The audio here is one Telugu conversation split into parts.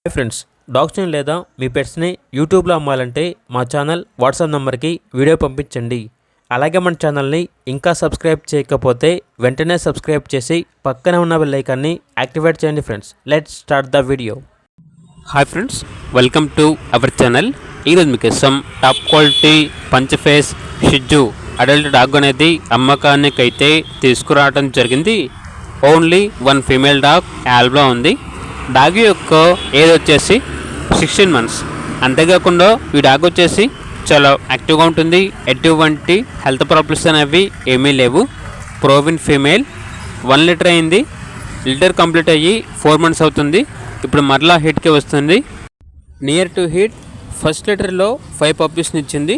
హాయ్ ఫ్రెండ్స్, డాగ్స్ని లేదా మీ పెట్స్ని యూట్యూబ్లో అమ్మాలంటే మా ఛానల్ వాట్సాప్ నెంబర్కి వీడియో పంపించండి. అలాగే మన ఛానల్ని ఇంకా సబ్స్క్రైబ్ చేయకపోతే వెంటనే సబ్స్క్రైబ్ చేసి పక్కనే ఉన్న బెల్ ఐకాన్ని యాక్టివేట్ చేయండి. Friends, let's start the video. Hi friends, welcome to our channel. ఈరోజు మీకోసం టాప్ క్వాలిటీ పంచఫేస్ షిజ్జు అడల్ట్ డాగ్ అనేది అమ్మకానికి అయితే తీసుకురావడం జరిగింది. ఓన్లీ వన్ ఫీమేల్ డాగ్ యాల్బ్లో ఉంది. డాగ్ యొక్క ఏజ్ వచ్చేసి 16 months. అంతేకాకుండా ఈ డాగ్ వచ్చేసి చాలా యాక్టివ్గా ఉంటుంది. ఎటువంటి హెల్త్ ప్రాబ్లమ్స్ అనేవి ఏమీ లేవు. ప్రోవిన్ ఫీమేల్. 1 లీటర్ అయింది. లీటర్ కంప్లీట్ అయ్యి 4 months అవుతుంది. ఇప్పుడు మరలా హీట్కి వస్తుంది. నియర్ టు హీట్ ఫస్ట్ లీటర్లో 5 పప్పీస్ని ఇచ్చింది.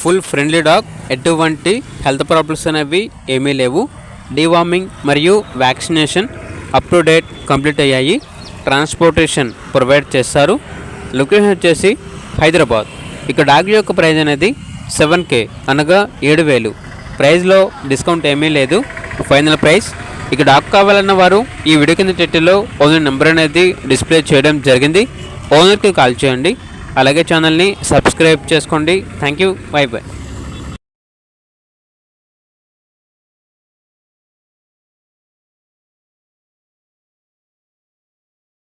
Full friendly dog. ఎటువంటి హెల్త్ ప్రాబ్లమ్స్ అనేవి ఏమీ లేవు. డీవార్మింగ్ మరియు vaccination up to date complete అయ్యాయి. ట్రాన్స్పోర్టేషన్ ప్రొవైడ్ చేస్తారు. లొకేషన్ వచ్చేసి హైదరాబాద్. ఇక డాగ్ యొక్క ప్రైస్ అనేది 7K అనగా 7,000. ప్రైస్లో డిస్కౌంట్ ఏమీ లేదు. Final price. ఇక డాగ్ కావాలన్న వారు ఈ వీడియో కింద టైటిల్లో ఓనర్ నెంబర్ అనేది డిస్ప్లే చేయడం జరిగింది. ఓనర్కి కాల్ చేయండి. అలాగే ఛానల్ని సబ్స్క్రైబ్ చేసుకోండి. Thank you. By by.